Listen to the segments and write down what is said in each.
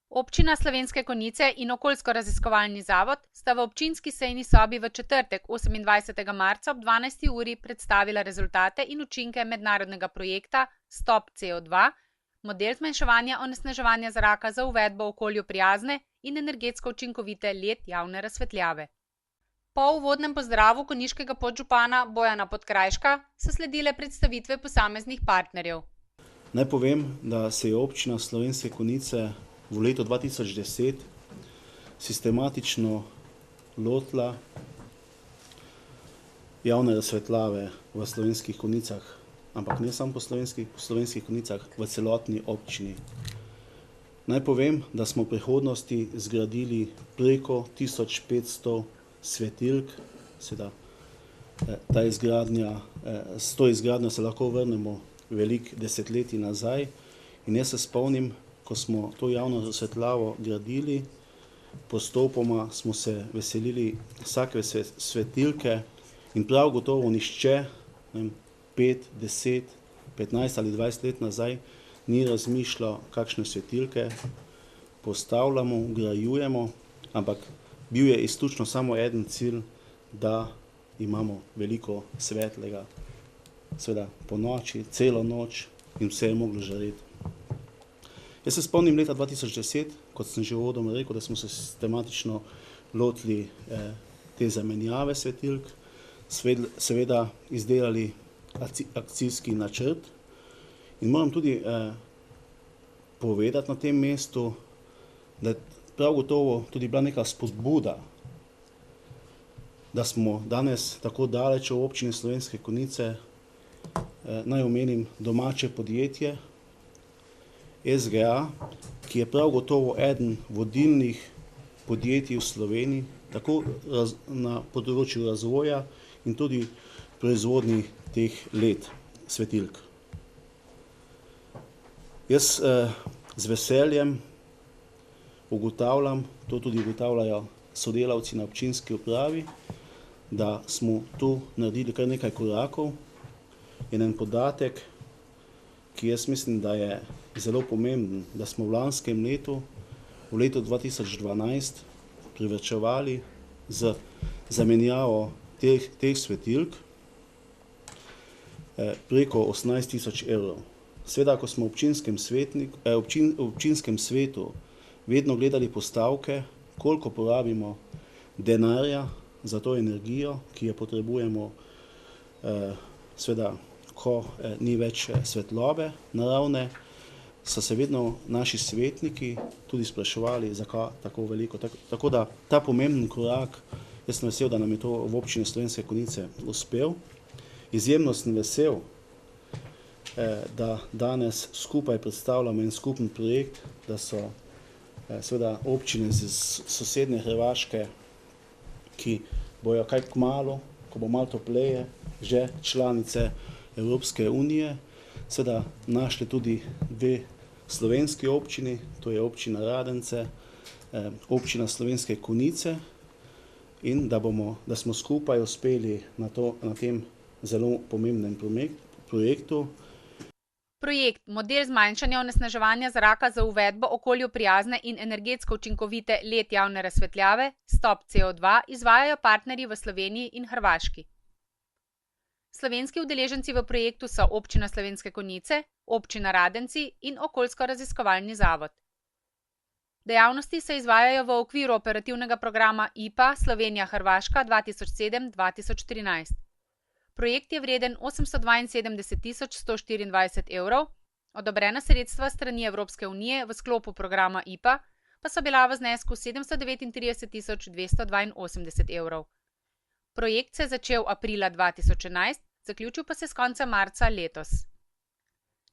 Občina Slovenske Konjice in Okoljsko-raziskovalni zavod sta v občinski sejni sobi v četrtek 28. marca ob 12. uri predstavila rezultate in učinke mednarodnega projekta Stop CO2, model zmanjševanja onesnaževanja zraka za uvedbo okolju prijazne in energetsko učinkovite led javne razsvetljave. Po uvodnem pozdravu konjiškega podžupana Bojana Podkrajška so sledile predstavitve posameznih partnerjev. Naj povem, da se je občina Slovenske Konjice v letu 2010 sistematično lotila javne razsvetljave v Slovenskih Konjicah, ampak ne samo po Slovenskih Konjicah, v celotni občini. Naj povem, da smo v prihodnosti zgradili preko 1500 svetilk, s to izgradnjo se lahko vrnemo veliko desetletij nazaj in jaz se spomnim, ko smo to javno razsvetljavo gradili, postopoma smo se veselili vsake svetilke in prav gotovo nihče 5, 10, 15 ali 20 let nazaj ni razmišljal, kakšne svetilke postavljamo, vgrajujemo, ampak bil je izključno samo eden cilj, da imamo veliko svetlega, seveda po noči, celo noč in vse je moglo žareti. Jaz se spomnim leta 2010, kot sem že uvodoma rekel, da smo se sistematično lotili te zamenjave svetilk, seveda izdelali akcijski načrt in moram tudi povedati na tem mestu, da je prav gotovo tudi bila neka spodbuda, da smo danes tako daleč v občini Slovenske Konjice. Naj omenim domače podjetje SGA, ki je prav gotovo eden vodilnih podjetij v Sloveniji, tako na področju razvoja in tudi proizvodnji teh led svetilk. Jaz z veseljem ugotavljam, to tudi ugotavljajo sodelavci na občinski upravi, da smo tu naredili kar nekaj korakov. En podatek, ki jaz mislim, da je zelo pomemben, da smo v lanskem letu, v letu 2012, privarčevali z zamenjavo teh svetilk preko 18 000 evrov. Seveda, ko smo v občinskem svetu vedno gledali postavke, koliko porabimo denarja za to energijo, ki jo potrebujemo, seveda, ko ni več svetlobe naravne, so se vedno naši svetniki tudi spraševali, zakaj tako veliko. Tako da ta pomemben korak, jaz sem vesel, da nam je to v občini Slovenske Konjice uspel. Izjemno sem vesel, da danes skupaj predstavljamo en skupen projekt, da so seveda občine iz sosednje Hrvaške, ki bojo kaj kmalu, ko bo malo topleje, že članice Evropske unije, seveda našli tudi dve slovenski občini, to je občina Radence, občina Slovenske Konjice in da smo skupaj uspeli na tem zelo pomembnem projektu. Projekt Model zmanjšanja onesnaževanja zraka za uvedbo okolju prijazne in energetsko učinkovite led javne razsvetljave Stop CO2 izvajajo partnerji v Sloveniji in Hrvaški. Slovenski udeleženci v projektu so Občina Slovenske Konjice, Občina Radenci in Okoljsko-raziskovalni zavod. Dejavnosti se izvajajo v okviru operativnega programa IPA Slovenija-Hrvaška 2007-2013. Projekt je vreden 872 124 evrov, odobrena sredstva strani Evropske unije v sklopu programa IPA pa so bila v znesku 739 282 evrov. Projekt se je začel aprila 2011, zaključil pa se s koncem marca letos.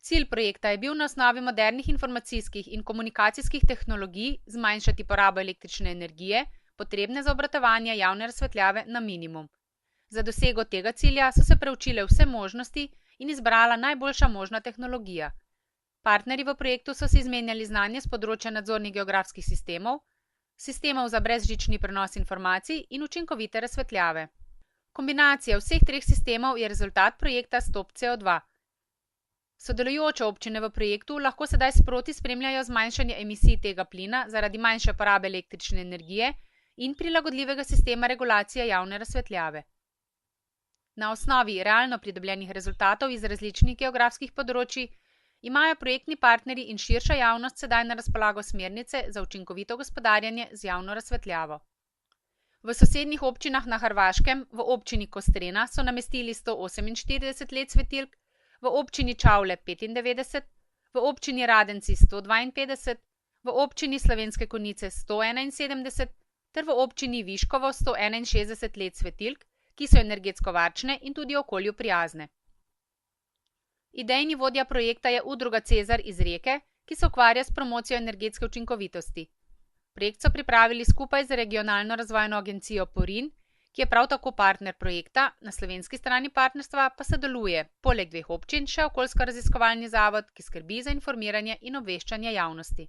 Cilj projekta je bil na osnovi modernih informacijskih in komunikacijskih tehnologij zmanjšati porabo električne energije, potrebne za obratovanje javne razsvetljave, na minimum. Za dosego tega cilja so se preučile vse možnosti in izbrala najboljša možna tehnologija. Partnerji v projektu so si izmenjali znanje z področja nadzornih geografskih sistemov za brezžični prenos informacij in učinkovite razsvetljave. Kombinacija vseh treh sistemov je rezultat projekta Stop CO2. Sodelujoče občine v projektu lahko sedaj sproti spremljajo zmanjšanje emisij tega plina zaradi manjše porabe električne energije in prilagodljivega sistema regulacije javne razsvetljave. Na osnovi realno pridobljenih rezultatov iz različnih geografskih področij imajo projektni partnerji in širša javnost sedaj na razpolago smernice za učinkovito gospodarjenje z javno razsvetljavo. V sosednjih občinah na Hrvaškem, v občini Kostrena so namestili 148 LED svetilk, v občini Čavle 95, v občini Radenci 152, v občini Slovenske Konjice 171 ter v občini Viškovo 161 LED svetilk, ki so energetsko varčne in tudi okolju prijazne. Idejni vodja projekta je Udruga Cezar iz Rijeke, ki se ukvarja s promocijo energetske učinkovitosti. Projekt so pripravili skupaj z regionalno razvojno agencijo Porin, ki je prav tako partner projekta, na slovenski strani partnerstva pa sodeluje poleg 2 občin še okoljsko-raziskovalni zavod, ki skrbi za informiranje in obveščanje javnosti.